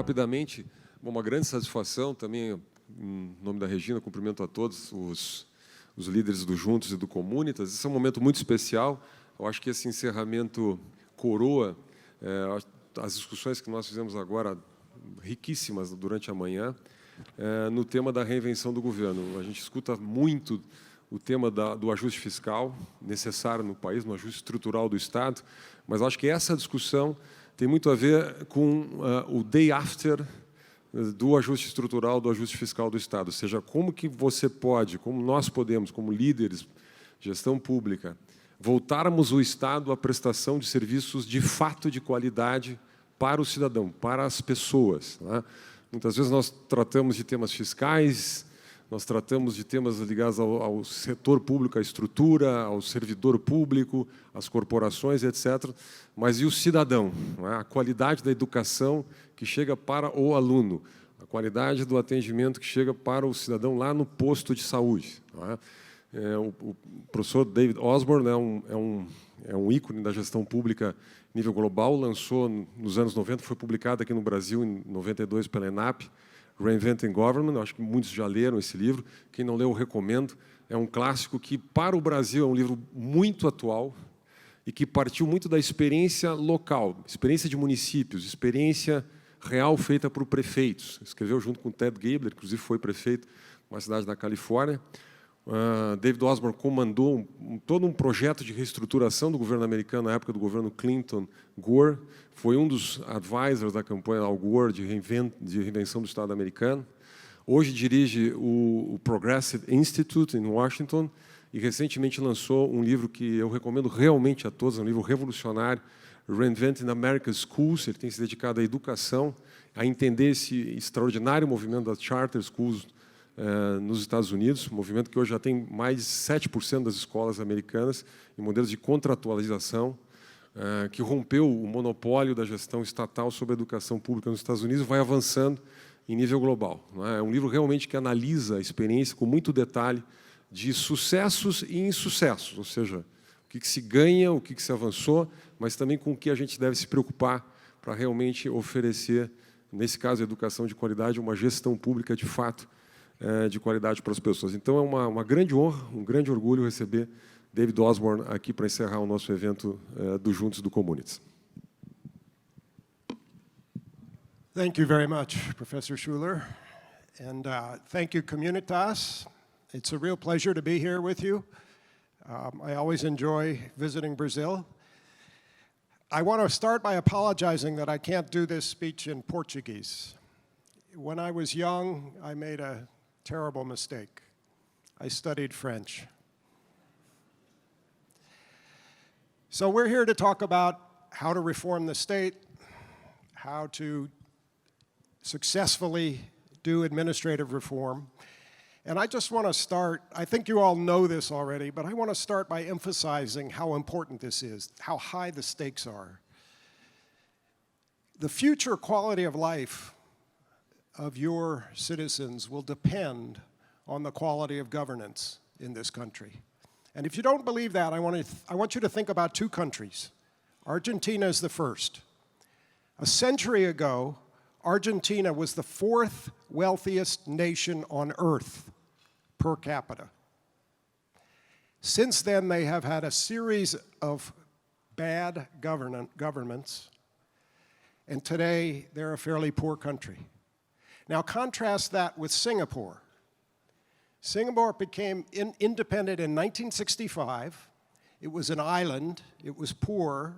Rapidamente, uma grande satisfação também, em nome da Regina, cumprimento a todos os líderes do Juntos e do Comunitas. Esse é um momento muito especial. Eu acho que esse encerramento coroa as discussões que nós fizemos agora, riquíssimas durante a manhã, no tema da reinvenção do governo. A gente escuta muito o tema do ajuste fiscal, necessário no país, no ajuste estrutural do Estado, mas acho que essa discussão tem muito a ver com o day after do ajuste estrutural, do ajuste fiscal do Estado. Ou seja, como que você pode, como nós podemos, como líderes, gestão pública, voltarmos o Estado à prestação de serviços de fato de qualidade para o cidadão, para as pessoas, né? Muitas vezes nós tratamos de temas fiscais, nós tratamos de temas ligados ao setor público, à estrutura, ao servidor público, às corporações, etc. Mas e o cidadão? Não é? A qualidade da educação que chega para o aluno, a qualidade do atendimento que chega para o cidadão lá no posto de saúde. Não é? O professor David Osborne é um ícone da gestão pública em nível global, lançou nos anos 90, foi publicado aqui no Brasil em 92 pela ENAP, Reinventing Government. Acho que muitos já leram esse livro. Quem não leu, eu recomendo. É um clássico que, para o Brasil, é um livro muito atual e que partiu muito da experiência local, experiência de municípios, experiência real feita por prefeitos. Escreveu junto com Ted Gabler, inclusive foi prefeito de uma cidade da Califórnia. David Osborne comandou todo um projeto de reestruturação do governo americano na época do governo Clinton-Gore. Foi um dos advisors da campanha Al Gore de reinvenção do Estado americano. Hoje dirige o Progressive Institute em Washington e recentemente lançou um livro que eu recomendo realmente a todos, um livro revolucionário, Reinventing America's Schools. Ele tem se dedicado à educação, a entender esse extraordinário movimento das charter schools nos Estados Unidos, um movimento que hoje já tem mais de 7% das escolas americanas em modelos de contratualização, que rompeu o monopólio da gestão estatal sobre a educação pública nos Estados Unidos e vai avançando em nível global. É um livro realmente que analisa a experiência com muito detalhe de sucessos e insucessos, ou seja, o que se ganha, o que se avançou, mas também com o que a gente deve se preocupar para realmente oferecer, nesse caso, a educação de qualidade, uma gestão pública de fato de qualidade para as pessoas. Então, é uma grande honra, um grande orgulho receber David Osborne aqui para encerrar o nosso evento do Juntos do Comunitas. Thank you very much, Professor Schuler. And thank you, Comunitas. It's a real pleasure to be here with you. I always enjoy visiting Brazil. I want to start by apologizing that I can't do this speech in Portuguese. When I was young, I made a terrible mistake. I studied French. So we're here to talk about how to reform the state, how to successfully do administrative reform. And I just want to start, I think you all know this already, but I want to start by emphasizing how important this is, how high the stakes are. The future quality of life of your citizens will depend on the quality of governance in this country. And if you don't believe that, I want you to think about two countries. Argentina is the first. A century ago, Argentina was the fourth wealthiest nation on earth per capita. Since then, they have had a series of bad governments, and today they're a fairly poor country. Now contrast that with Singapore. Singapore became independent in 1965. It was an island, it was poor,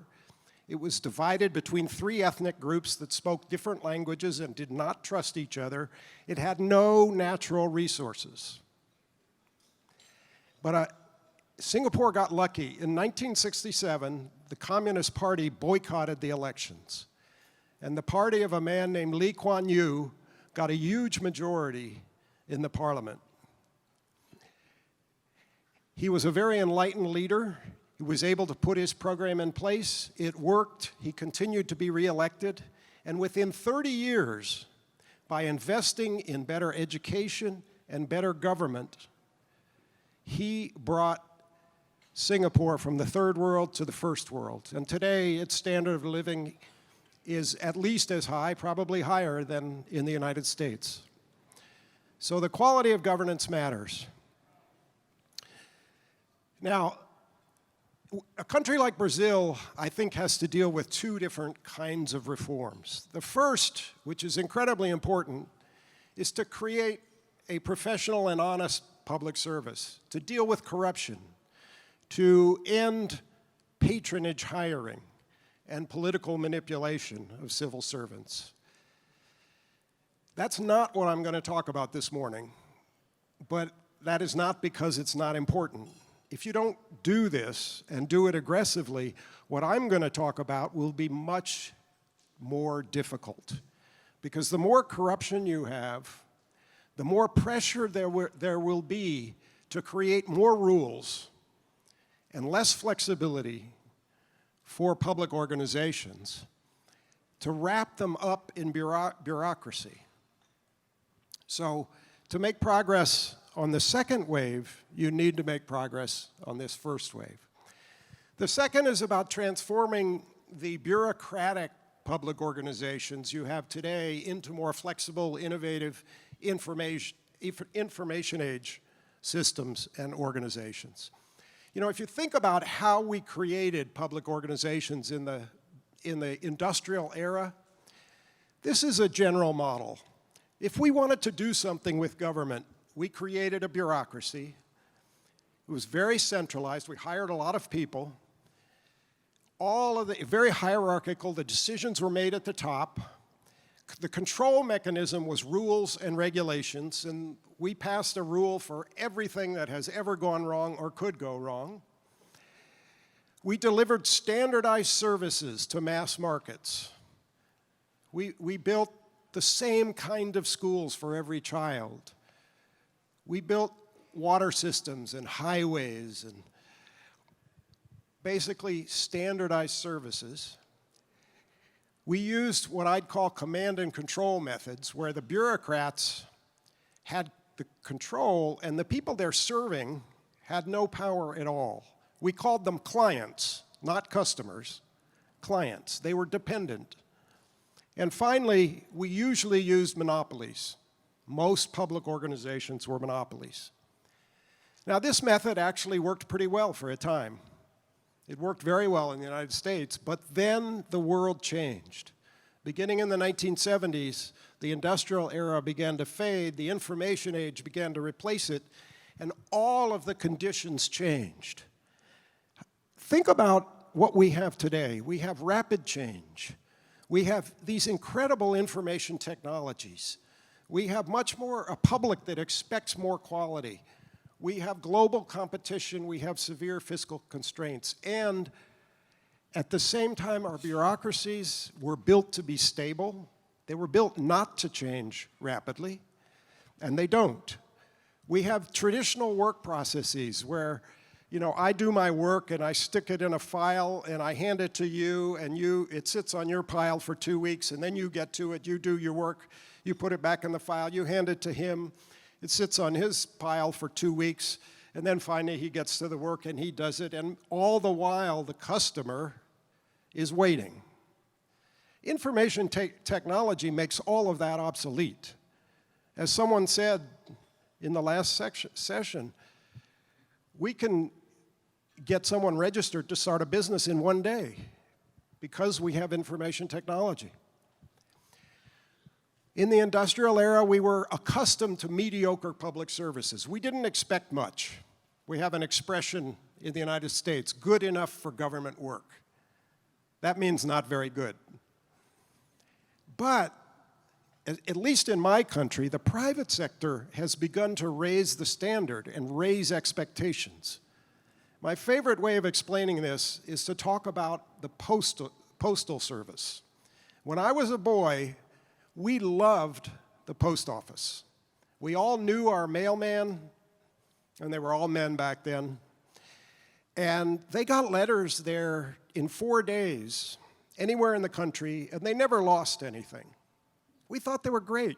it was divided between three ethnic groups that spoke different languages and did not trust each other. It had no natural resources. But Singapore got lucky. In 1967, the Communist Party boycotted the elections. And the party of a man named Lee Kuan Yew got a huge majority in the parliament. He was a very enlightened leader. He was able to put his program in place. It worked. He continued to be reelected. And within 30 years, by investing in better education and better government, he brought Singapore from the third world to the first world. And today, its standard of living is at least as high, probably higher than in the United States. So the quality of governance matters. Now, a country like Brazil, I think, has to deal with two different kinds of reforms. The first, which is incredibly important, is to create a professional and honest public service, to deal with corruption, to end patronage hiring and political manipulation of civil servants. That's not what I'm going to talk about this morning, but that is not because it's not important. If you don't do this and do it aggressively, what I'm going to talk about will be much more difficult. Because the more corruption you have, the more pressure there will be to create more rules and less flexibility for public organizations to wrap them up in bureaucracy. So to make progress on the second wave, you need to make progress on this first wave. The second is about transforming the bureaucratic public organizations you have today into more flexible, innovative information age systems and organizations. You know, if you think about how we created public organizations in the industrial era, this is a general model. If we wanted to do something with government, we created a bureaucracy. It was very centralized. We hired a lot of people. Very hierarchical. The decisions were made at the top. The control mechanism was rules and regulations, and we passed a rule for everything that has ever gone wrong or could go wrong. We delivered standardized services to mass markets. We built the same kind of schools for every child. We built water systems and highways and basically standardized services. We used what I'd call command and control methods, where the bureaucrats had the control and the people they're serving had no power at all. We called them clients, not customers, clients. They were dependent. And finally, we usually used monopolies. Most public organizations were monopolies. Now, this method actually worked pretty well for a time. It worked very well in the United States, but then the world changed. Beginning in the 1970s, the industrial era began to fade, the information age began to replace it, and all of the conditions changed. Think about what we have today. We have rapid change. We have these incredible information technologies. We have much more a public that expects more quality. We have global competition. We have severe fiscal constraints. And at the same time, our bureaucracies were built to be stable. They were built not to change rapidly, and they don't. We have traditional work processes where, you know, I do my work and I stick it in a file and I hand it to you, and it sits on your pile for 2 weeks, and then you get to it, you do your work, you put it back in the file, you hand it to him, it sits on his pile for 2 weeks, and then finally he gets to the work and he does it, and all the while the customer is waiting. Information technology makes all of that obsolete. As someone said in the last session, we can get someone registered to start a business in 1 day because we have information technology. In the industrial era, we were accustomed to mediocre public services. We didn't expect much. We have an expression in the United States, good enough for government work. That means not very good. But at least in my country, the private sector has begun to raise the standard and raise expectations. My favorite way of explaining this is to talk about the postal service. When I was a boy, we loved the post office. We all knew our mailman, and they were all men back then, and they got letters there in 4 days, anywhere in the country, and they never lost anything. We thought they were great.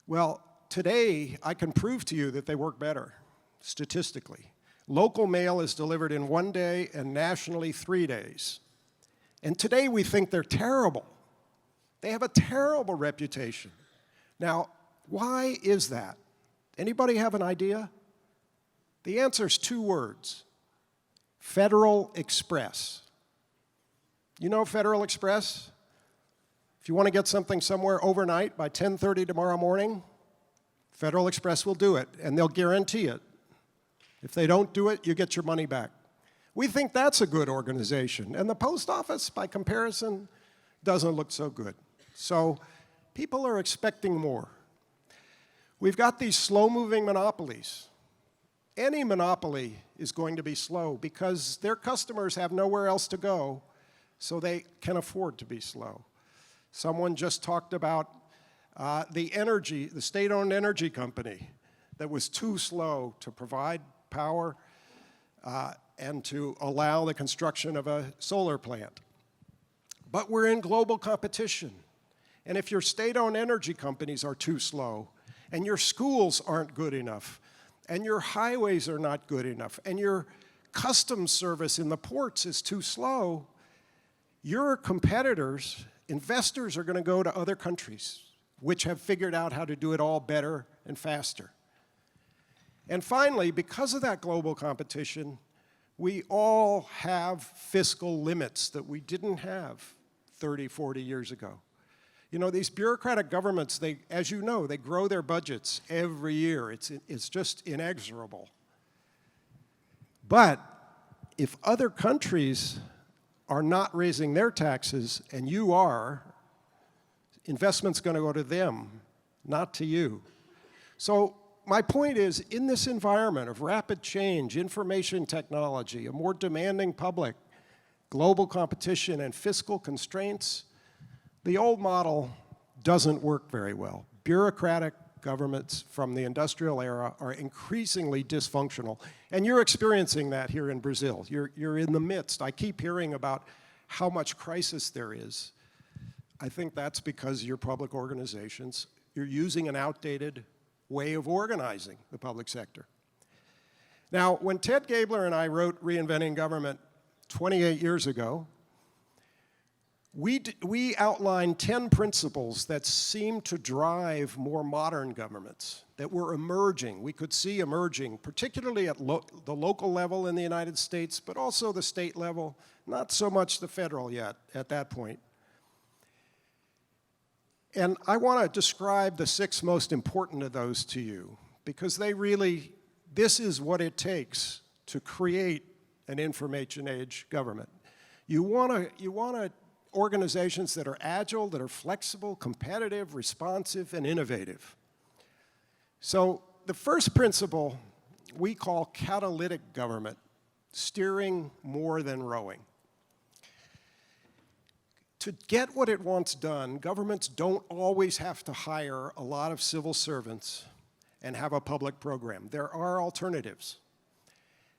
Well, today, I can prove to you that they work better, statistically. Local mail is delivered in 1 day and nationally 3 days. And today we think they're terrible. They have a terrible reputation. Now, why is that? Anybody have an idea? The answer is 2 words: Federal Express. You know Federal Express? If you want to get something somewhere overnight by 10:30 tomorrow morning, Federal Express will do it, and they'll guarantee it. If they don't do it, you get your money back. We think that's a good organization, and the post office, by comparison, doesn't look so good. So people are expecting more. We've got these slow-moving monopolies. Any monopoly is going to be slow because their customers have nowhere else to go, so they can afford to be slow. Someone just talked about the state-owned energy company that was too slow to provide power and to allow the construction of a solar plant. But we're in global competition. And if your state-owned energy companies are too slow, and your schools aren't good enough, and your highways are not good enough, and your customs service in the ports is too slow, your competitors, investors, are going to go to other countries which have figured out how to do it all better and faster. And finally, because of that global competition, we all have fiscal limits that we didn't have 30, 40 years ago. You know, these bureaucratic governments, as you know, they grow their budgets every year. It's just inexorable. But if other countries are not raising their taxes and you are, investment's going to go to them, not to you. So my point is, in this environment of rapid change, information technology, a more demanding public, global competition, and fiscal constraints, the old model doesn't work very well. Bureaucratic governments from the industrial era are increasingly dysfunctional, and you're experiencing that here in Brazil. You're in the midst. I keep hearing about how much crisis there is. I think that's because your public organizations, you're using an outdated way of organizing the public sector. Now, when Ted Gabler and I wrote Reinventing Government 28 years ago, we outlined 10 principles that seemed to drive more modern governments that were emerging. We could see emerging, particularly at the local level in the United States, but also the state level, not so much the federal yet at that point. And I want to describe the 6 most important of those to you, because this is what it takes to create an information age government. You want organizations that are agile, that are flexible, competitive, responsive, and innovative. So the first principle we call catalytic government, steering more than rowing. To get what it wants done, governments don't always have to hire a lot of civil servants and have a public program. There are alternatives.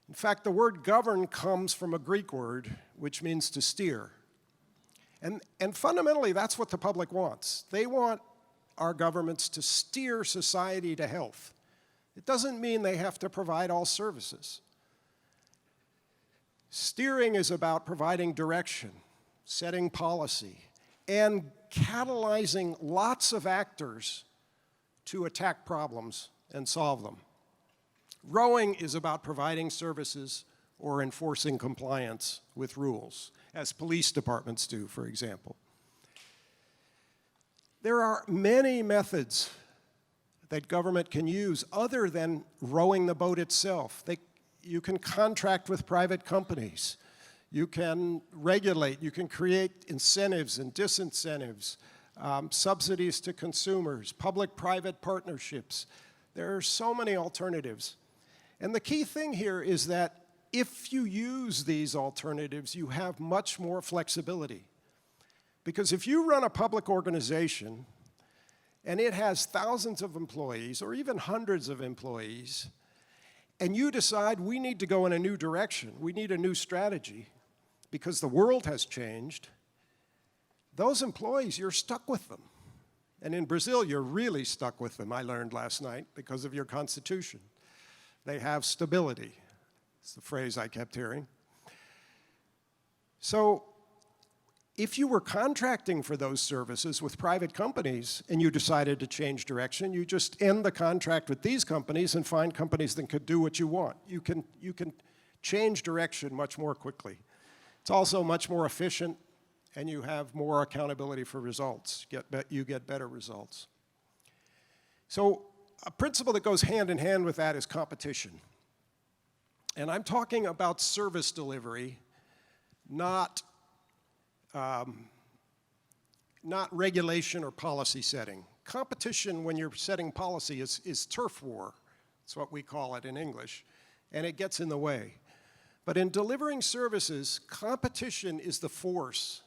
In fact, the word govern comes from a Greek word which means to steer. And fundamentally, that's what the public wants. They want our governments to steer society to health. It doesn't mean they have to provide all services. Steering is about providing direction, setting policy, and catalyzing lots of actors to attack problems and solve them. Rowing is about providing services or enforcing compliance with rules, as police departments do, for example. There are many methods that government can use other than rowing the boat itself. You can contract with private companies. You can regulate. You can create incentives and disincentives, subsidies to consumers, public-private partnerships. There are so many alternatives. And the key thing here is that if you use these alternatives, you have much more flexibility. Because if you run a public organization and it has thousands of employees or even hundreds of employees, and you decide we need to go in a new direction, we need a new strategy because the world has changed, those employees, you're stuck with them. And in Brazil, you're really stuck with them, I learned last night, because of your constitution. They have stability. It's the phrase I kept hearing. So if you were contracting for those services with private companies and you decided to change direction, you just end the contract with these companies and find companies that could do what you want. You can change direction much more quickly. It's also much more efficient, and you have more accountability for results. You get better results. So a principle that goes hand in hand with that is competition. And I'm talking about service delivery, not regulation or policy setting. Competition, when you're setting policy, is turf war. That's what we call it in English, and it gets in the way. But in delivering services, competition is the force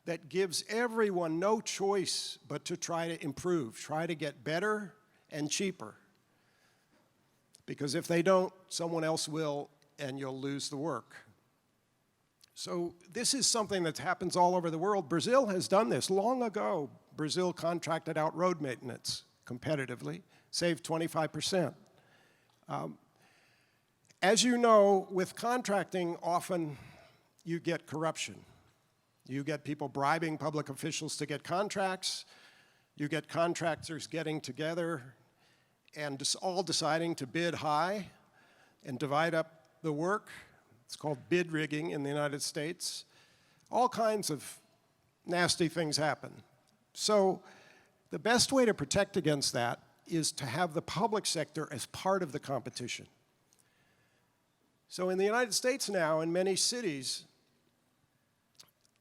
that gives everyone no choice but to try to improve, try to get better and cheaper. Because if they don't, someone else will, and you'll lose the work. So this is something that happens all over the world. Brazil has done this. Long ago, Brazil contracted out road maintenance competitively, saved 25%. As you know, with contracting, often you get corruption. You get people bribing public officials to get contracts. You get contractors getting together and all deciding to bid high and divide up the work. It's called bid rigging in the United States. All kinds of nasty things happen. So the best way to protect against that is to have the public sector as part of the competition. So in the United States now, in many cities,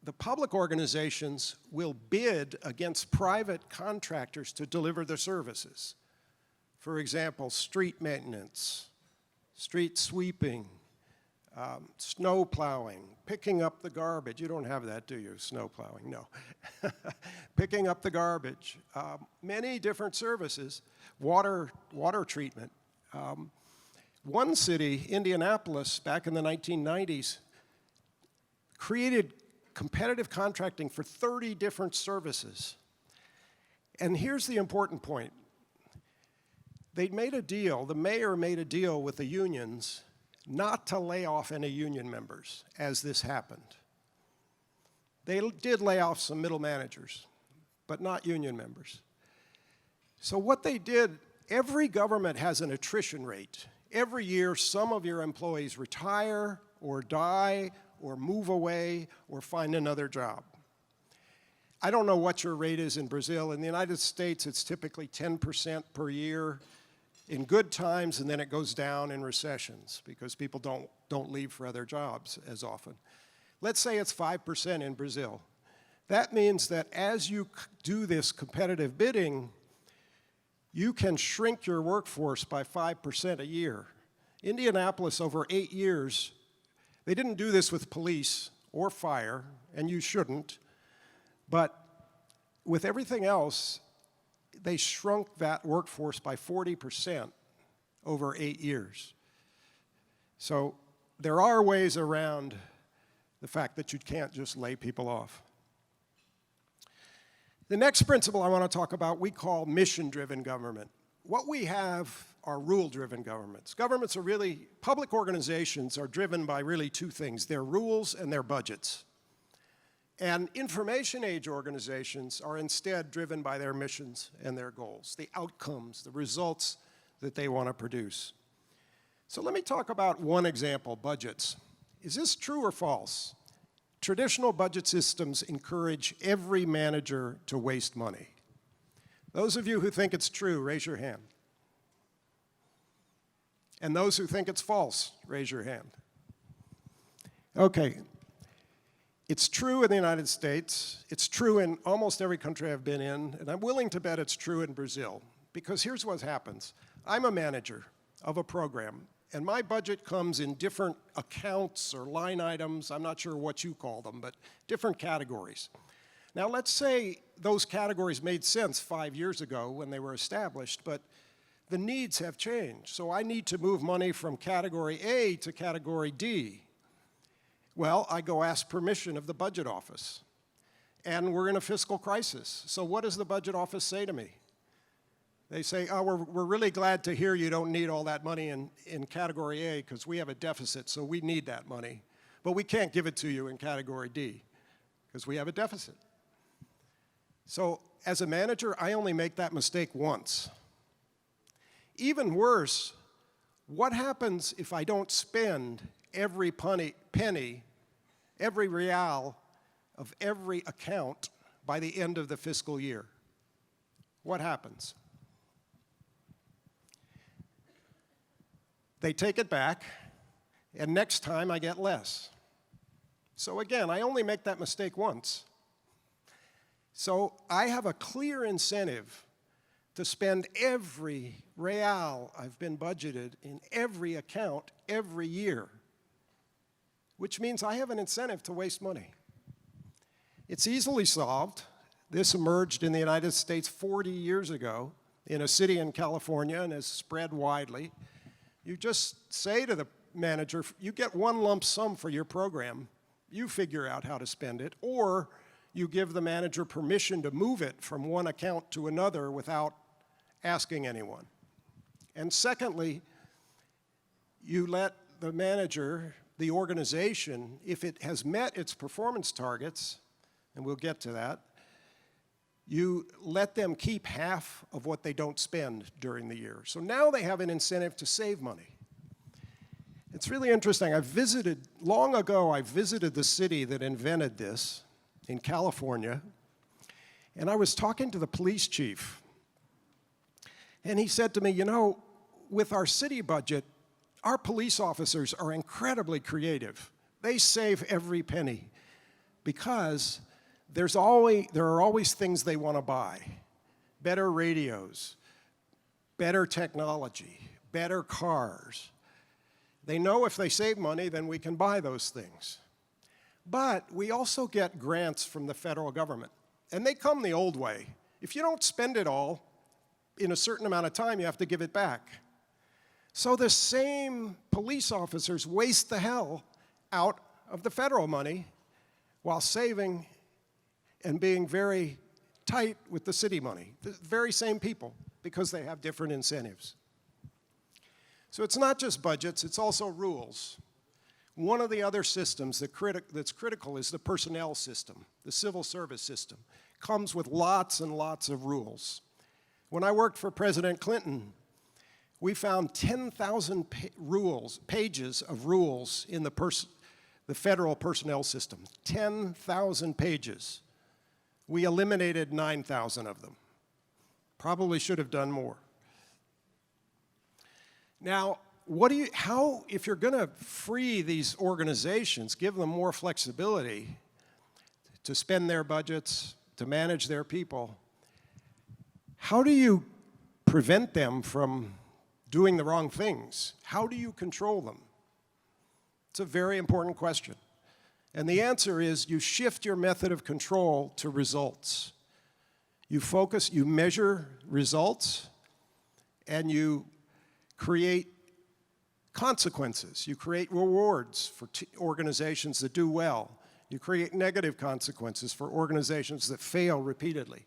the public organizations will bid against private contractors to deliver their services. For example, street maintenance, street sweeping, snow plowing, picking up the garbage. You don't have that, do you? Snow plowing, no. Picking up the garbage. Many different services. Water treatment. One city, Indianapolis, back in the 1990s, created competitive contracting for 30 different services. And here's the important point. They made a deal, the mayor made a deal with the unions not to lay off any union members as this happened. They did lay off some middle managers, but not union members. So what they did, every government has an attrition rate. Every year, some of your employees retire or die or move away or find another job. I don't know what your rate is in Brazil. In the United States, it's typically 10% per year in good times, and then it goes down in recessions because people don't leave for other jobs as often. Let's say it's 5% in Brazil. That means that as you do this competitive bidding, you can shrink your workforce by 5% a year. Indianapolis, over 8 years, they didn't do this with police or fire, and you shouldn't, but with everything else, they shrunk that workforce by 40% over 8 years. So there are ways around the fact that you can't just lay people off. The next principle I want to talk about we call mission-driven government. What we have are rule-driven governments. Governments are really, public organizations are driven by really two things, their rules and their budgets. And information age organizations are instead driven by their missions and their goals, the outcomes, the results that they want to produce. So let me talk about one example, budgets. Is this true or false? Traditional budget systems encourage every manager to waste money. Those of you who think it's true, raise your hand. And those who think it's false, raise your hand. Okay. It's true in the United States. It's true in almost every country I've been in, and I'm willing to bet it's true in Brazil. Because here's what happens. I'm a manager of a program, and my budget comes in different accounts or line items. I'm not sure what you call them, but different categories. Now, let's say those categories made sense 5 years ago when they were established, but the needs have changed. So I need to move money from category A to category D. Well, I go ask permission of the budget office. And we're in a fiscal crisis. So what does the budget office say to me? They say, oh, we're really glad to hear you don't need all that money in category A because we have a deficit, so we need that money. But we can't give it to you in category D because we have a deficit. So as a manager, I only make that mistake once. Even worse, what happens if I don't spend every penny, every real of every account by the end of the fiscal year? What happens? They take it back, and next time I get less. So again, I only make that mistake once. So I have a clear incentive to spend every real I've been budgeted in every account every year, which means I have an incentive to waste money. It's easily solved. This emerged in the United States 40 years ago in a city in California and has spread widely. You just say to the manager, you get one lump sum for your program, you figure out how to spend it, or you give the manager permission to move it from one account to another without asking anyone. And secondly, you let the manager, the organization, if it has met its performance targets, and we'll get to that, you let them keep half of what they don't spend during the year. So now they have an incentive to save money. It's really interesting. Long ago, I visited the city that invented this in California, and I was talking to the police chief, and he said to me, you know, with our city budget, our police officers are incredibly creative. They save every penny because there are always things they want to buy. Better radios, better technology, better cars. They know if they save money, then we can buy those things. But we also get grants from the federal government, and they come the old way. If you don't spend it all in a certain amount of time, you have to give it back. So the same police officers waste the hell out of the federal money while saving and being very tight with the city money. The very same people, because they have different incentives. So it's not just budgets, it's also rules. One of the other systems that's critical is the personnel system, the civil service system. Comes with lots and lots of rules. When I worked for President Clinton, we found 10,000 pages of rules in the federal personnel system. 10,000 pages. We eliminated 9,000 of them. Probably should have done more. Now, if you're going to free these organizations, give them more flexibility to spend their budgets, to manage their people, how do you prevent them from doing the wrong things? How do you control them? It's a very important question. And the answer is you shift your method of control to results. You measure results, and you create consequences. You create rewards for organizations that do well. You create negative consequences for organizations that fail repeatedly.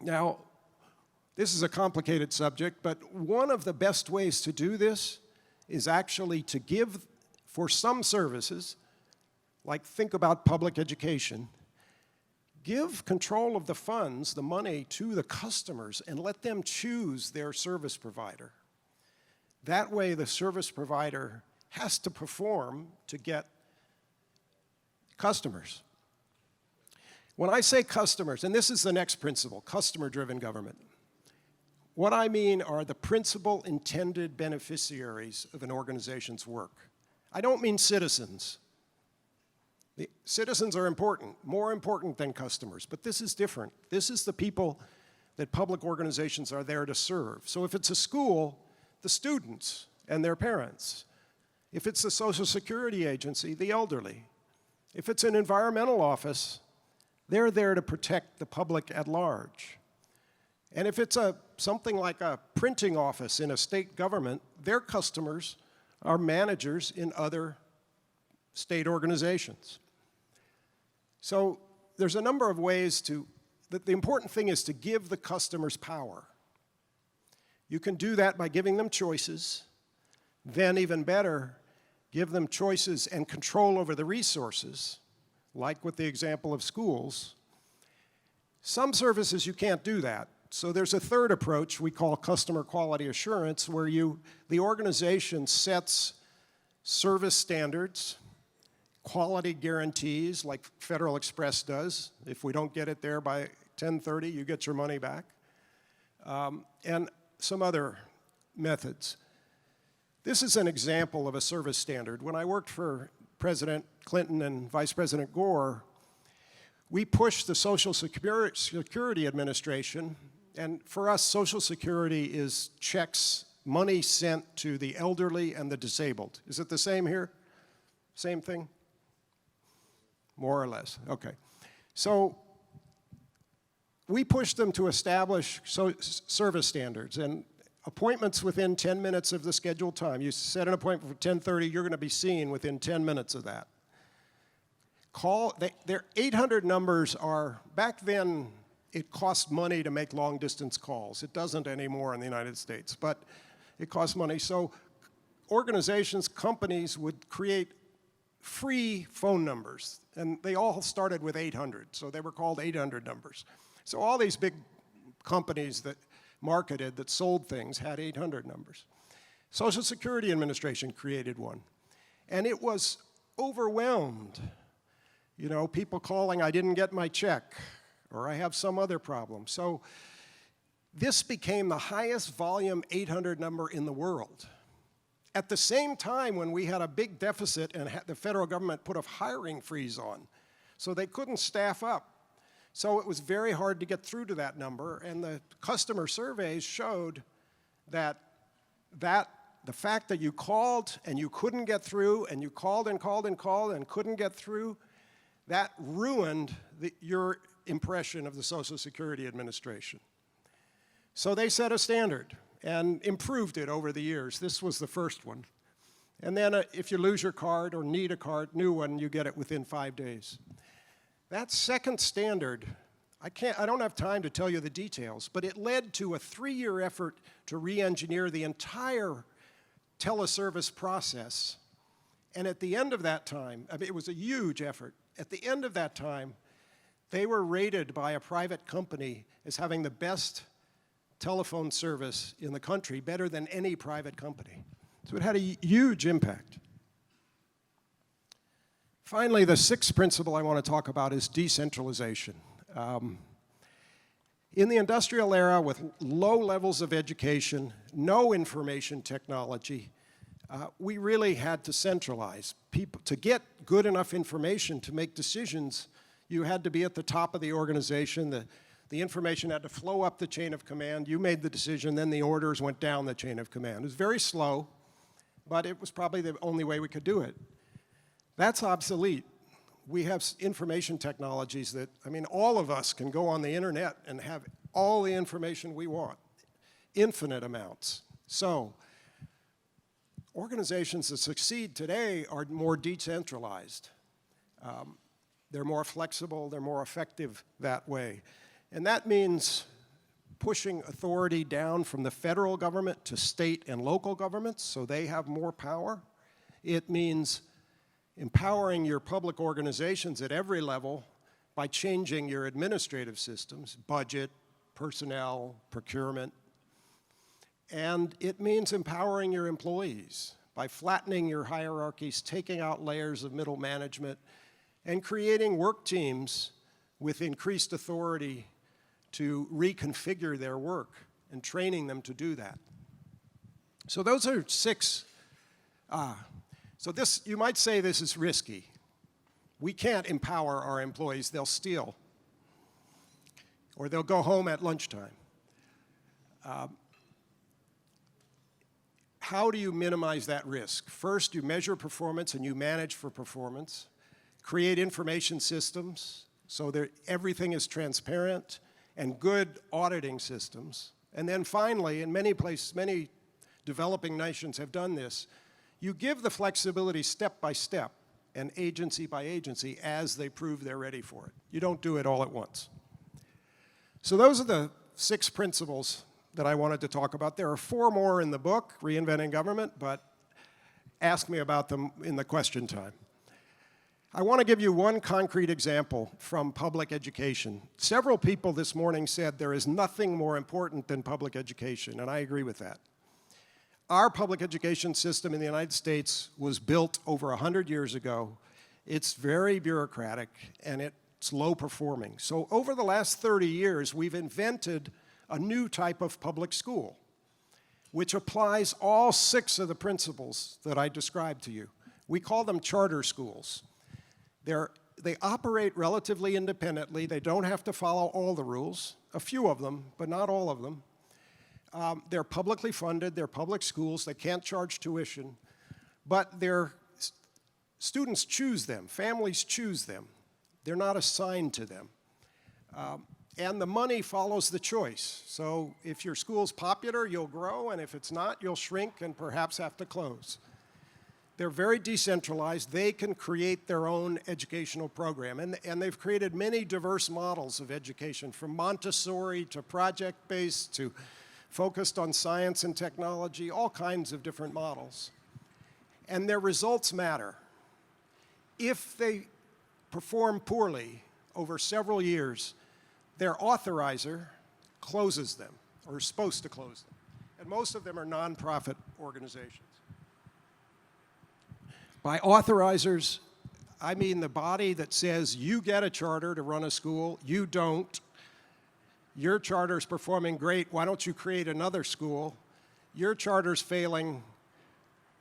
Now, this is a complicated subject, but one of the best ways to do this is actually to give, for some services, like think about public education, give control of the funds, the money, to the customers and let them choose their service provider. That way, the service provider has to perform to get customers. When I say customers, and this is the next principle, customer-driven government, what I mean are the principal intended beneficiaries of an organization's work. I don't mean citizens. The citizens are important, more important than customers, but this is different. This is the people that public organizations are there to serve. So if it's a school, the students and their parents. If it's the Social Security agency, the elderly. If it's an environmental office, they're there to protect the public at large. And if it's something like a printing office in a state government, their customers are managers in other state organizations. So there's a number of ways the important thing is to give the customers power. You can do that by giving them choices, then even better, give them choices and control over the resources, like with the example of schools. Some services you can't do that. So there's a third approach we call customer quality assurance, where the organization sets service standards, quality guarantees like Federal Express does. If we don't get it there by 10:30, you get your money back. And some other methods. This is an example of a service standard. When I worked for President Clinton and Vice President Gore, we pushed the Social Security Administration, and for us, Social Security is checks, money sent to the elderly and the disabled. Is it the same here? Same thing? More or less, okay. So we pushed them to establish service standards, and appointments within 10 minutes of the scheduled time. You set an appointment for 10:30, you're going to be seen within 10 minutes of that. Their 800 numbers are, back then, it cost money to make long-distance calls. It doesn't anymore in the United States, but it costs money. So organizations, companies would create free phone numbers, and they all started with 800, so they were called 800 numbers. So all these big companies that marketed, that sold things, had 800 numbers. Social Security Administration created one, and it was overwhelmed. You know, people calling, I didn't get my check, or I have some other problem. So this became the highest volume 800 number in the world. At the same time, when we had a big deficit and the federal government put a hiring freeze on, so they couldn't staff up. So it was very hard to get through to that number, and the customer surveys showed that the fact that you called and you couldn't get through, and you called and called and called and couldn't get through, that ruined your impression of the Social Security Administration. So they set a standard and improved it over the years. This was the first one. And then if you lose your card or need a new one, you get it within 5 days. That second standard, I don't have time to tell you the details, but it led to a 3-year effort to re-engineer the entire teleservice process. And at the end of that time, I mean, it was a huge effort. At the end of that time, they were rated by a private company as having the best telephone service in the country, better than any private company. So it had a huge impact. Finally, the sixth principle I want to talk about is decentralization. In the industrial era, with low levels of education, no information technology, we really had to centralize. To get good enough information to make decisions, you had to be at the top of the organization. The information had to flow up the chain of command. You made the decision, then the orders went down the chain of command. It was very slow, but it was probably the only way we could do it. That's obsolete. We have information technologies that, I mean, all of us can go on the internet and have all the information we want, infinite amounts. So organizations that succeed today are more decentralized. They're more flexible, they're more effective that way. And that means pushing authority down from the federal government to state and local governments so they have more power. It means empowering your public organizations at every level by changing your administrative systems, budget, personnel, procurement. And it means empowering your employees by flattening your hierarchies, taking out layers of middle management, and creating work teams with increased authority to reconfigure their work and training them to do that. So those are six. So this, you might say this is risky. We can't empower our employees, they'll steal. Or they'll go home at lunchtime. How do you minimize that risk? First, you measure performance and you manage for performance. Create information systems so that everything is transparent, and good auditing systems. And then finally, in many places, many developing nations have done this, you give the flexibility step by step and agency by agency as they prove they're ready for it. You don't do it all at once. So those are the 6 principles that I wanted to talk about. There are 4 more in the book, Reinventing Government, but ask me about them in the question time. I want to give you one concrete example from public education. Several people this morning said there is nothing more important than public education, and I agree with that. Our public education system in the United States was built over 100 years ago. It's very bureaucratic, and it's low performing. So over the last 30 years, we've invented a new type of public school, which applies all 6 of the principles that I described to you. We call them charter schools. They operate relatively independently. They don't have to follow all the rules, a few of them, but not all of them. They're publicly funded, they're public schools, they can't charge tuition, but their students choose them, families choose them. They're not assigned to them. And the money follows the choice. So if your school's popular, you'll grow, and if it's not, you'll shrink and perhaps have to close. They're very decentralized. They can create their own educational program. And they've created many diverse models of education, from Montessori to project-based to focused on science and technology, all kinds of different models. And their results matter. If they perform poorly over several years, their authorizer closes them, or is supposed to close them. And most of them are nonprofit organizations. By authorizers, I mean the body that says, you get a charter to run a school, you don't. Your charter's performing great, why don't you create another school? Your charter's failing,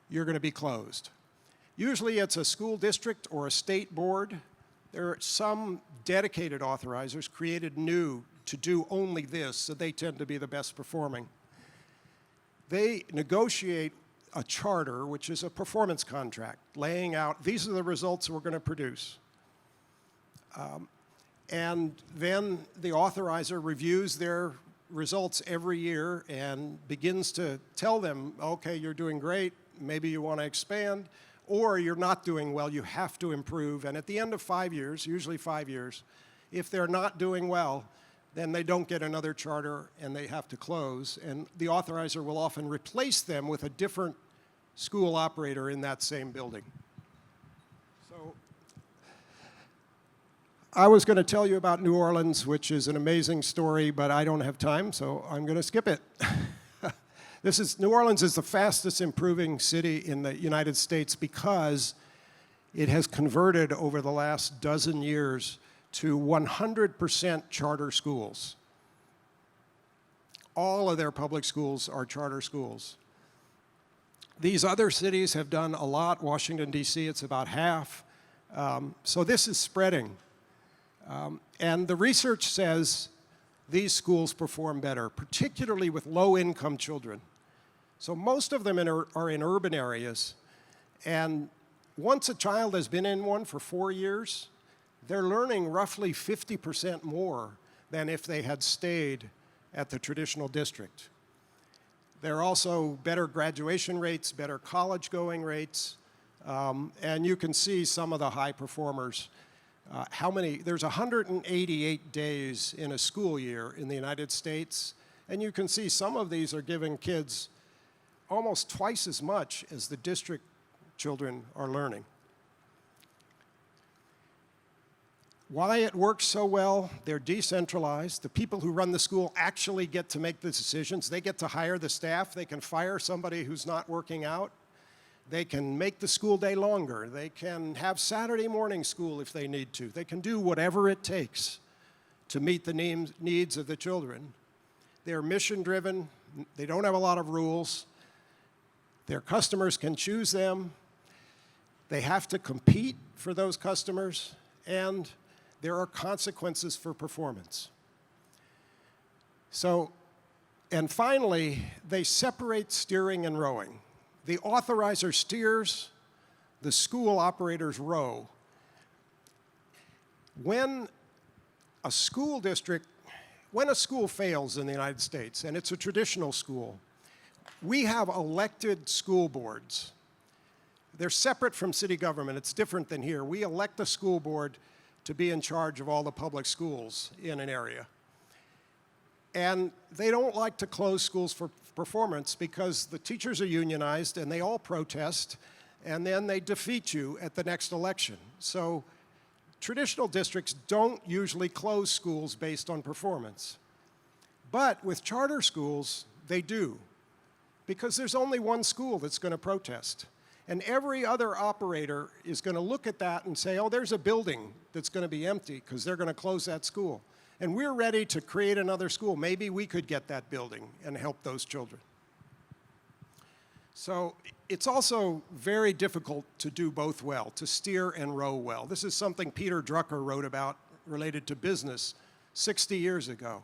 you're going to be closed. Usually it's a school district or a state board. There are some dedicated authorizers created new to do only this, so they tend to be the best performing. They negotiate a charter, which is a performance contract, laying out, these are the results we're going to produce. And then the authorizer reviews their results every year and begins to tell them, okay, you're doing great, maybe you want to expand, or you're not doing well, you have to improve. And at the end of 5 years, usually 5 years, if they're not doing well, then they don't get another charter and they have to close. And the authorizer will often replace them with a different school operator in that same building. So I was going to tell you about New Orleans, which is an amazing story, but I don't have time, so I'm going to skip it. New Orleans is the fastest improving city in the United States because it has converted over the last dozen years to 100% charter schools. All of their public schools are charter schools. These other cities have done a lot. Washington, D.C., it's about half. So this is spreading. And the research says these schools perform better, particularly with low-income children. So most of them are in urban areas. And once a child has been in one for 4 years, they're learning roughly 50% more than if they had stayed at the traditional district. There are also better graduation rates, better college-going rates, and you can see some of the high performers. There's 188 days in a school year in the United States, and you can see some of these are giving kids almost twice as much as the district children are learning. Why it works so well, they're decentralized. The people who run the school actually get to make the decisions. They get to hire the staff. They can fire somebody who's not working out. They can make the school day longer. They can have Saturday morning school if they need to. They can do whatever it takes to meet the needs of the children. They're mission-driven. They don't have a lot of rules. Their customers can choose them. They have to compete for those customers, and there are consequences for performance. And finally, they separate steering and rowing. The authorizer steers, the school operators row. When a school fails in the United States, and it's a traditional school, we have elected school boards. They're separate from city government. It's different than here. We elect a school board to be in charge of all the public schools in an area. And they don't like to close schools for performance because the teachers are unionized and they all protest and then they defeat you at the next election. So traditional districts don't usually close schools based on performance. But with charter schools, they do, because there's only one school that's going to protest. And every other operator is going to look at that and say, oh, there's a building that's going to be empty because they're going to close that school. And we're ready to create another school. Maybe we could get that building and help those children. So it's also very difficult to do both well, to steer and row well. This is something Peter Drucker wrote about related to business 60 years ago.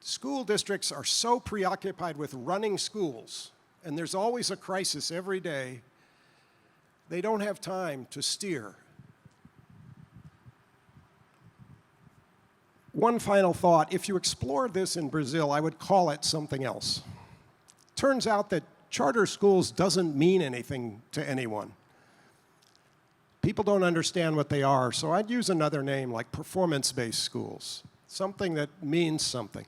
School districts are so preoccupied with running schools, and there's always a crisis every day, they don't have time to steer. One final thought, if you explored this in Brazil, I would call it something else. Turns out that charter schools doesn't mean anything to anyone. People don't understand what they are, so I'd use another name like performance-based schools, something that means something.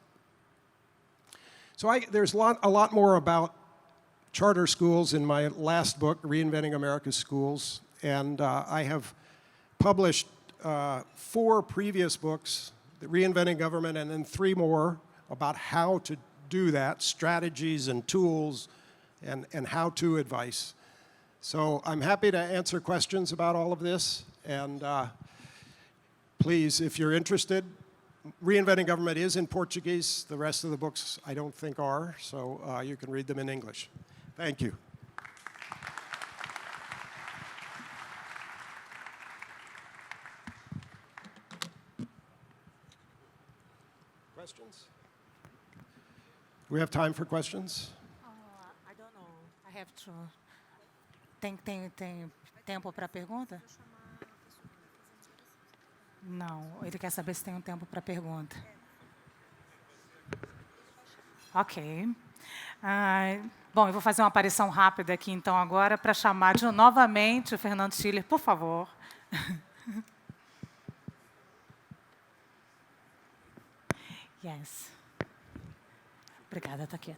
So there's a lot more about charter schools in my last book, Reinventing America's Schools, and I have published 4 previous books, Reinventing Government, and then 3 more about how to do that, strategies and tools and how-to advice. So I'm happy to answer questions about all of this, and please, if you're interested, Reinventing Government is in Portuguese. The rest of the books I don't think are, so you can read them in English. Thank you. Questions? Do we have time for questions? I don't know. I have to... Tem tempo para pergunta? Não, ele quer saber se tem tempo para pergunta. Ok. Bom, eu vou fazer uma aparição rápida aqui, então, agora, para chamar novamente o Fernando Schiller, por favor. Yes. Obrigada, está aqui.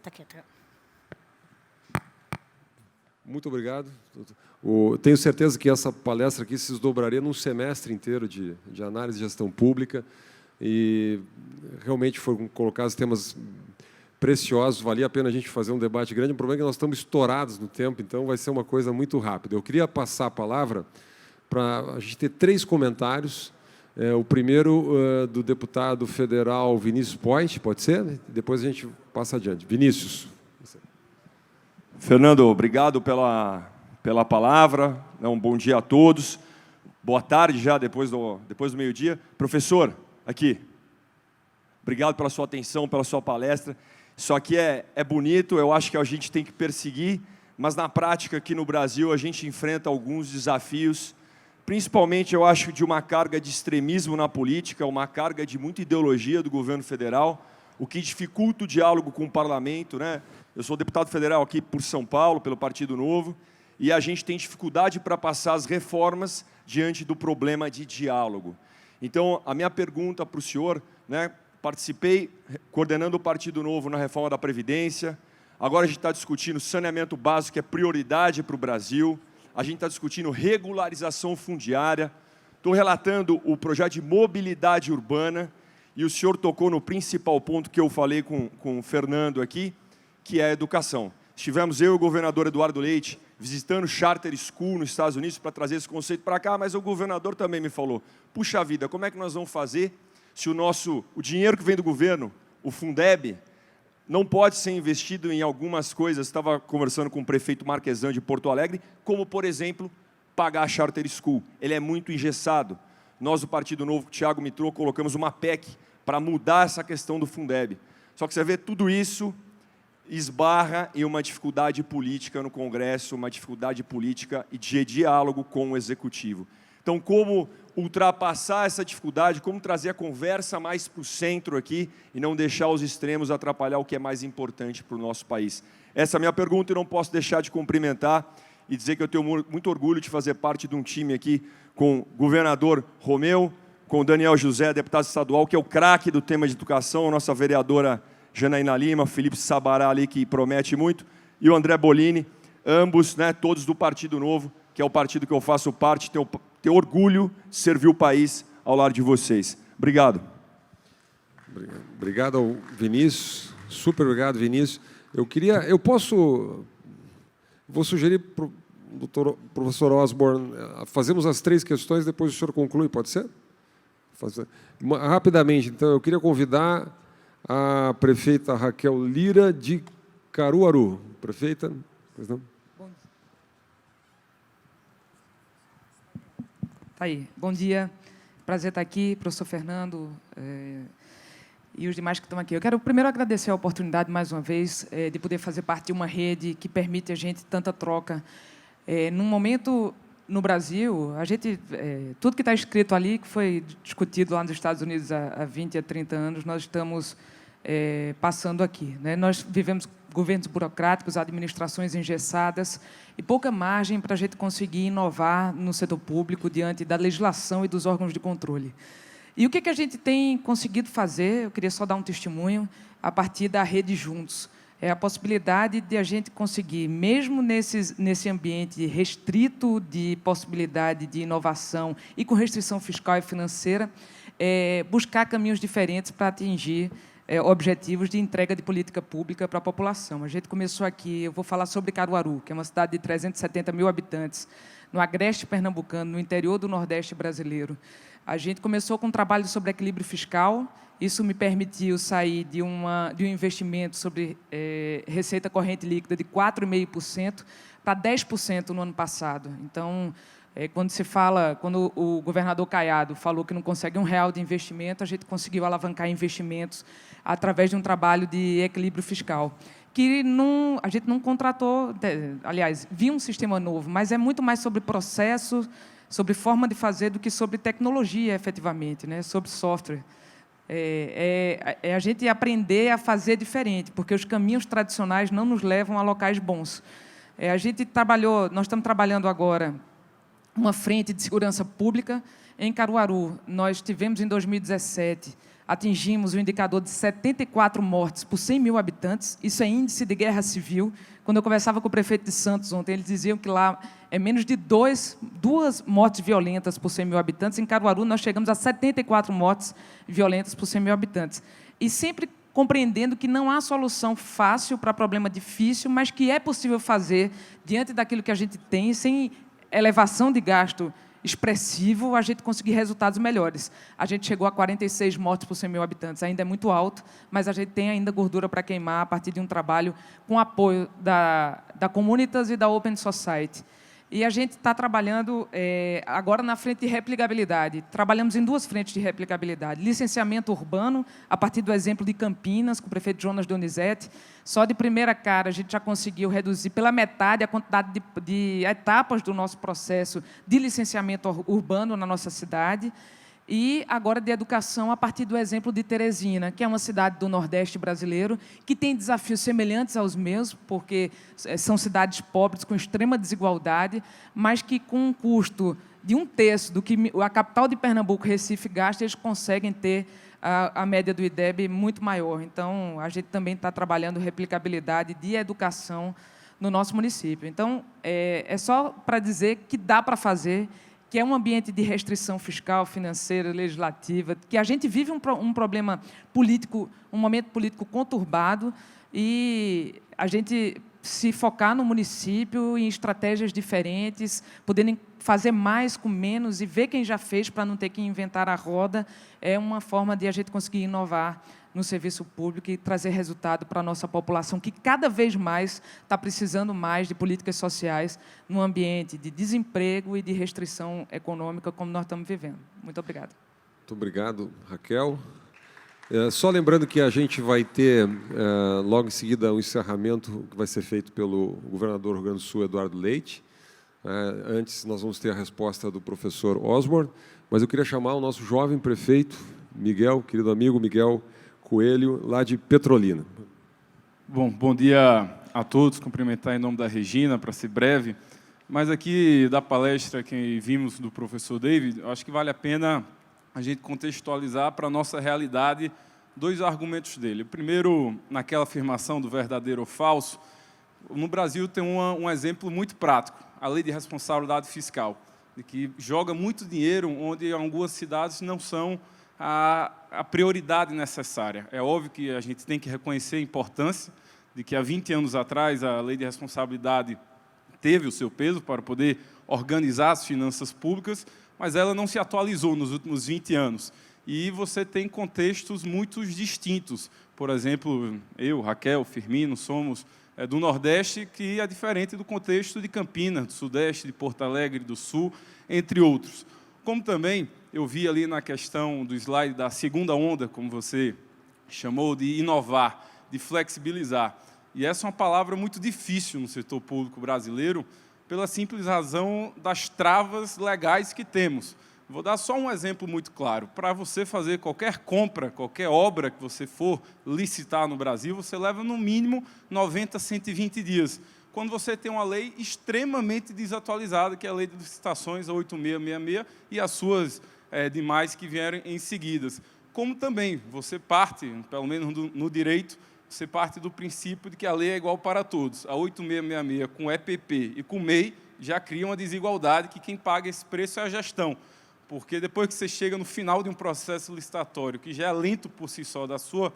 Muito obrigado. Tenho certeza que essa palestra aqui se desdobraria num semestre inteiro de análise de gestão pública e realmente foram colocados temas preciosos, valia a pena a gente fazer um debate grande. O problema é que nós estamos estourados no tempo, então vai ser uma coisa muito rápida. Eu queria passar a palavra para a gente ter 3 comentários. O primeiro do deputado federal Vinícius Point, pode ser? Depois a gente passa adiante. Vinícius. Fernando, obrigado pela palavra. Um bom dia a todos. Boa tarde já, depois do meio-dia. Professor, aqui. Obrigado pela sua atenção, pela sua palestra. Isso aqui é bonito, eu acho que a gente tem que perseguir, mas na prática aqui no Brasil a gente enfrenta alguns desafios, principalmente eu acho de uma carga de extremismo na política, uma carga de muita ideologia do governo federal, o que dificulta o diálogo com o parlamento, né? Eu sou deputado federal aqui por São Paulo, pelo Partido Novo, e a gente tem dificuldade para passar as reformas diante do problema de diálogo. Então, a minha pergunta para o senhor, né, participei coordenando o Partido Novo na reforma da Previdência, agora a gente está discutindo saneamento básico, que é prioridade para o Brasil, a gente está discutindo regularização fundiária, estou relatando o projeto de mobilidade urbana, e o senhor tocou no principal ponto que eu falei com o Fernando aqui, que é a educação. Estivemos eu e o governador Eduardo Leite visitando Charter School nos Estados Unidos para trazer esse conceito para cá, mas o governador também me falou, puxa vida, como é que nós vamos fazer se o dinheiro que vem do governo, o Fundeb, não pode ser investido em algumas coisas? Estava conversando com o prefeito Marquesan de Porto Alegre, como, por exemplo, pagar a Charter School. Ele é muito engessado. Nós, do Partido Novo, que o Thiago Mitrô, colocamos uma PEC para mudar essa questão do Fundeb. Só que você vê tudo isso esbarra em uma dificuldade política no Congresso, uma dificuldade política e de diálogo com o Executivo. Então, como ultrapassar essa dificuldade, como trazer a conversa mais para o centro aqui e não deixar os extremos atrapalhar o que é mais importante para o nosso país? Essa é a minha pergunta e não posso deixar de cumprimentar e dizer que eu tenho muito orgulho de fazer parte de um time aqui com o governador Romeu, com o Daniel José, deputado estadual, que é o craque do tema de educação, a nossa vereadora Janaína Lima, Felipe Sabará ali, que promete muito, e o André Bolini, ambos, né, todos do Partido Novo, que é o partido que eu faço parte, ter orgulho de servir o país ao lado de vocês. Obrigado. Obrigado ao Vinícius. Super obrigado, Vinícius. Vou sugerir para o professor Osborne, fazemos as 3 questões, depois o senhor conclui, pode ser? Rapidamente, então, eu queria convidar a prefeita Raquel Lira, de Caruaru. Prefeita, pois não? Tá aí. Bom dia. Prazer estar aqui, professor Fernando e os demais que estão aqui. Eu quero primeiro agradecer a oportunidade, mais uma vez, de poder fazer parte de uma rede que permite a gente tanta troca. Num momento, no Brasil, tudo que está escrito ali, que foi discutido lá nos Estados Unidos há 20, a 30 anos, nós estamos passando aqui, né? Nós vivemos governos burocráticos, administrações engessadas e pouca margem para a gente conseguir inovar no setor público diante da legislação e dos órgãos de controle. E o que a gente tem conseguido fazer, eu queria só dar um testemunho, a partir da rede Juntos, é a possibilidade de a gente conseguir, mesmo nesse ambiente restrito de possibilidade de inovação e com restrição fiscal e financeira, buscar caminhos diferentes para atingir objetivos de entrega de política pública para a população. A gente começou aqui, eu vou falar sobre Caruaru, que é uma cidade de 370 mil habitantes, no agreste pernambucano, no interior do Nordeste brasileiro. A gente começou com um trabalho sobre equilíbrio fiscal. Isso me permitiu sair de um investimento sobre receita corrente líquida de 4,5% para 10% no ano passado. Então, quando o governador Caiado falou que não consegue R$1 de investimento, a gente conseguiu alavancar investimentos através de um trabalho de equilíbrio fiscal, que a gente não contratou, aliás, viu um sistema novo, mas é muito mais sobre processo, sobre forma de fazer, do que sobre tecnologia, efetivamente, né? Sobre software. A gente aprender a fazer diferente, porque os caminhos tradicionais não nos levam a locais bons. Nós estamos trabalhando agora uma frente de segurança pública em Caruaru. Nós tivemos, em 2017, atingimos o indicador de 74 mortes por 100 mil habitantes. Isso é índice de guerra civil. Quando eu conversava com o prefeito de Santos ontem, eles diziam que lá é menos de 2 mortes violentas por 100 mil habitantes. Em Caruaru, nós chegamos a 74 mortes violentas por 100 mil habitantes. E sempre compreendendo que não há solução fácil para problema difícil, mas que é possível fazer diante daquilo que a gente tem, sem elevação de gasto expressivo, a gente conseguir resultados melhores. A gente chegou a 46 mortes por 100 mil habitantes, ainda é muito alto, mas a gente tem ainda gordura para queimar a partir de um trabalho com apoio da Comunitas e da Open Society. E a gente está trabalhando agora na frente de replicabilidade. Trabalhamos em 2 frentes de replicabilidade. Licenciamento urbano, a partir do exemplo de Campinas, com o prefeito Jonas Donizete. Só de primeira cara, a gente já conseguiu reduzir pela metade a quantidade de etapas do nosso processo de licenciamento urbano na nossa cidade. E agora de educação, a partir do exemplo de Teresina, que é uma cidade do Nordeste brasileiro, que tem desafios semelhantes aos meus, porque são cidades pobres com extrema desigualdade, mas que com um custo de 1/3 do que a capital de Pernambuco, Recife, gasta, eles conseguem ter a média do IDEB muito maior. Então, a gente também está trabalhando replicabilidade de educação no nosso município. Então, é só para dizer que dá para fazer, que é um ambiente de restrição fiscal, financeira, legislativa, que a gente vive um problema político, um momento político conturbado, e a gente se focar no município em estratégias diferentes, podendo fazer mais com menos e ver quem já fez para não ter que inventar a roda, é uma forma de a gente conseguir inovar no serviço público e trazer resultado para a nossa população, que cada vez mais está precisando mais de políticas sociais num ambiente de desemprego e de restrição econômica como nós estamos vivendo. Muito obrigado. Muito obrigado, Raquel. Só lembrando que a gente vai ter, logo em seguida, um encerramento que vai ser feito pelo governador do Rio Grande do Sul, Eduardo Leite. Antes, nós vamos ter a resposta do professor Osborne, mas eu queria chamar o nosso jovem prefeito, Miguel, querido amigo Miguel Coelho, lá de Petrolina. Bom dia a todos, cumprimentar em nome da Regina, para ser breve, mas aqui da palestra que vimos do professor David, eu acho que vale a pena a gente contextualizar para a nossa realidade 2 argumentos dele. O primeiro, naquela afirmação do verdadeiro ou falso, no Brasil tem um exemplo muito prático, a Lei de Responsabilidade Fiscal, de que joga muito dinheiro onde algumas cidades não são a prioridade necessária. É óbvio que a gente tem que reconhecer a importância de que há 20 anos atrás a Lei de Responsabilidade teve o seu peso para poder organizar as finanças públicas, mas ela não se atualizou nos últimos 20 anos. E você tem contextos muito distintos. Por exemplo, eu, Raquel, Firmino, somos do Nordeste, que é diferente do contexto de Campinas, do Sudeste, de Porto Alegre, do Sul, entre outros. Como também eu vi ali na questão do slide da segunda onda, como você chamou, de inovar, de flexibilizar. E essa é uma palavra muito difícil no setor público brasileiro, pela simples razão das travas legais que temos. Vou dar só um exemplo muito claro. Para você fazer qualquer compra, qualquer obra que você for licitar no Brasil, você leva no mínimo 90, 120 dias. Quando você tem uma lei extremamente desatualizada, que é a Lei de Licitações, a 8666, e as suas demais que vieram em seguidas. Como também você parte, pelo menos no direito, você parte do princípio de que a lei é igual para todos. A 8666 com EPP e com MEI já cria uma desigualdade que quem paga esse preço é a gestão. Porque depois que você chega no final de um processo licitatório, que já é lento por si só da sua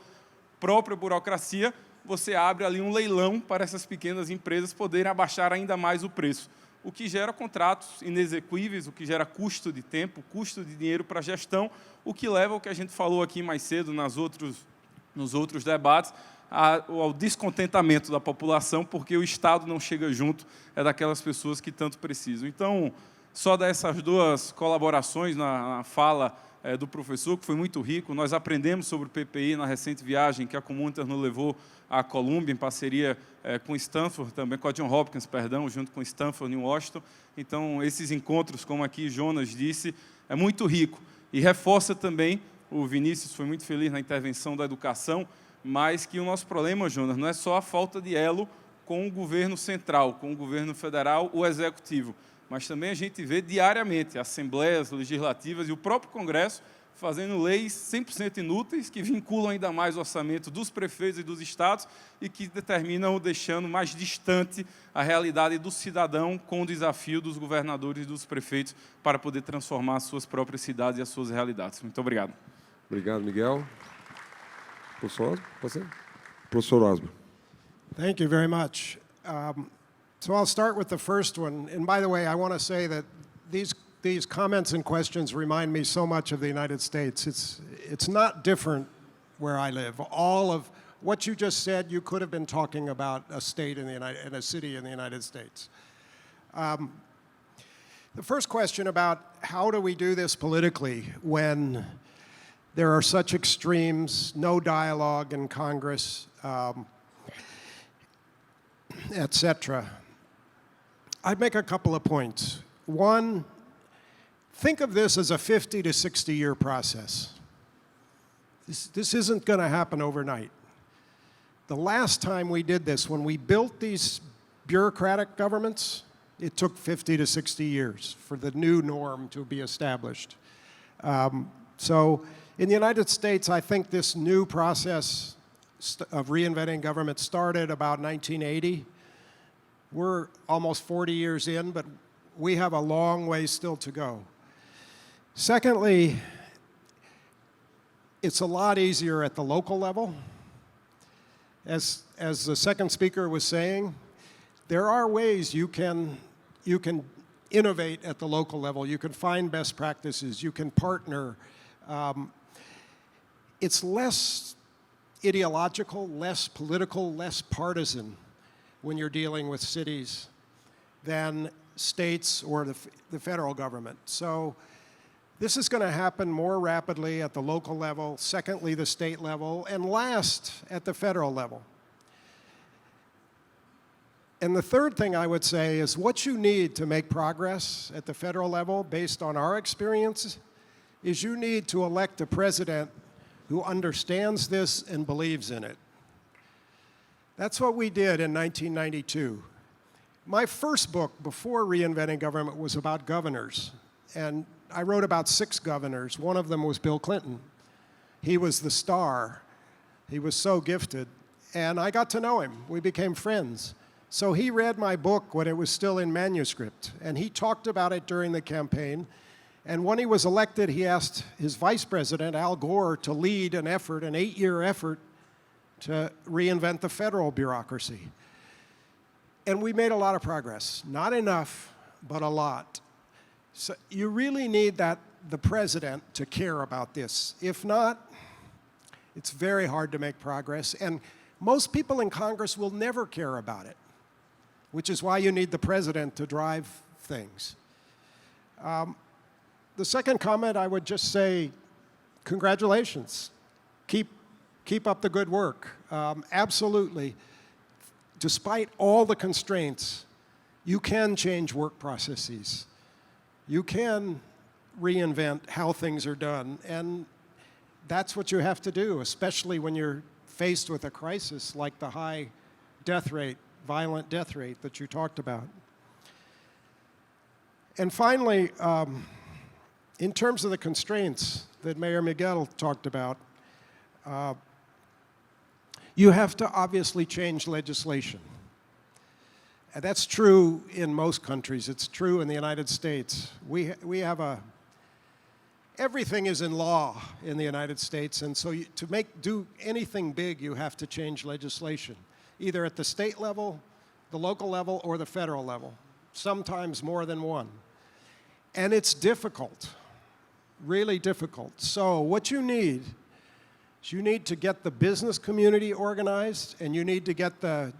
própria burocracia, você abre ali um leilão para essas pequenas empresas poderem abaixar ainda mais o preço, o que gera contratos inexequíveis, o que gera custo de tempo, custo de dinheiro para a gestão, o que leva ao que a gente falou aqui mais cedo nos outros debates, ao descontentamento da população, porque o Estado não chega junto daquelas pessoas que tanto precisam. Então, só dessas duas colaborações na fala do professor, que foi muito rico. Nós aprendemos sobre o PPI na recente viagem que a Comunitas nos levou à Colômbia, em parceria com Stanford, também com a Johns Hopkins, perdão, junto com Stanford em Washington. Então, esses encontros, como aqui Jonas disse, é muito rico. E reforça também, o Vinícius foi muito feliz na intervenção da educação, mas que o nosso problema, Jonas, não é só a falta de elo com o governo central, com o governo federal, o executivo, mas também a gente vê diariamente assembleias legislativas e o próprio Congresso fazendo leis 100% inúteis, que vinculam ainda mais o orçamento dos prefeitos e dos estados e que determinam ou deixando mais distante a realidade do cidadão com o desafio dos governadores e dos prefeitos para poder transformar as suas próprias cidades e as suas realidades. Muito obrigado. Obrigado, Miguel. Professor, você? Professor Osborne. Thank you very much. So I'll start with the first one. And by the way, I want to say that these comments and questions remind me so much of the United States. It's not different where I live. All of what you just said, you could have been talking about a state in a city in the United States. The first question about how do we do this politically when there are such extremes, no dialogue in Congress, etc. I'd make a couple of points. One, think of this as a 50 to 60-year process. This isn't going to happen overnight. The last time we did this, when we built these bureaucratic governments, it took 50 to 60 years for the new norm to be established. So in the United States, I think this new process of reinventing government started about 1980. We're almost 40 years in, but we have a long way still to go. Secondly, it's a lot easier at the local level. As the second speaker was saying, there are ways you can innovate at the local level. You can find best practices. You can partner. It's less ideological, less political, less partisan when you're dealing with cities than states or the federal government. So this is going to happen more rapidly at the local level, secondly, the state level, and last, at the federal level. And the third thing I would say is what you need to make progress at the federal level, based on our experience, is you need to elect a president who understands this and believes in it. That's what we did in 1992. My first book before Reinventing Government was about governors, and I wrote about 6 governors. One of them was Bill Clinton. He was the star. He was so gifted, and I got to know him. We became friends. So he read my book when it was still in manuscript, and he talked about it during the campaign. And when he was elected, he asked his vice president, Al Gore, to lead an effort, an 8-year effort, to reinvent the federal bureaucracy. And we made a lot of progress. Not enough, but a lot. So you really need the president to care about this. If not, it's very hard to make progress. And most people in Congress will never care about it, which is why you need the president to drive things. The second comment, I would just say, congratulations. Keep up the good work. Absolutely. Despite all the constraints, you can change work processes. You can reinvent how things are done, and that's what you have to do, especially when you're faced with a crisis like the high death rate, violent death rate that you talked about. And finally, in terms of the constraints that Mayor Miguel talked about, you have to obviously change legislation. And that's true in most countries. It's true in the United States. We have everything is in law in the United States, and so to do anything big, you have to change legislation, either at the state level, the local level, or the federal level, sometimes more than one. And it's difficult, really difficult. So what you need is you need to get the business community organized, and you need to get the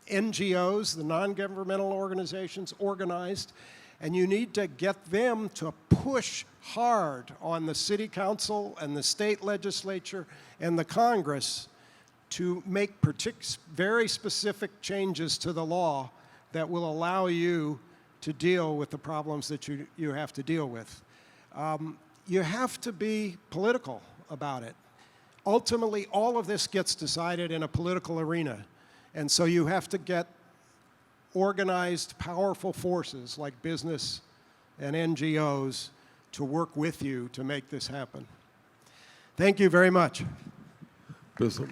NGOs, the non-governmental organizations, organized, and you need to get them to push hard on the city council and the state legislature and the Congress to make very specific changes to the law that will allow you to deal with the problems that you have to deal with. You have to be political about it. Ultimately, all of this gets decided in a political arena. And so you have to get organized, powerful forces like business and NGOs to work with you to make this happen. Thank you very much. Pessoal.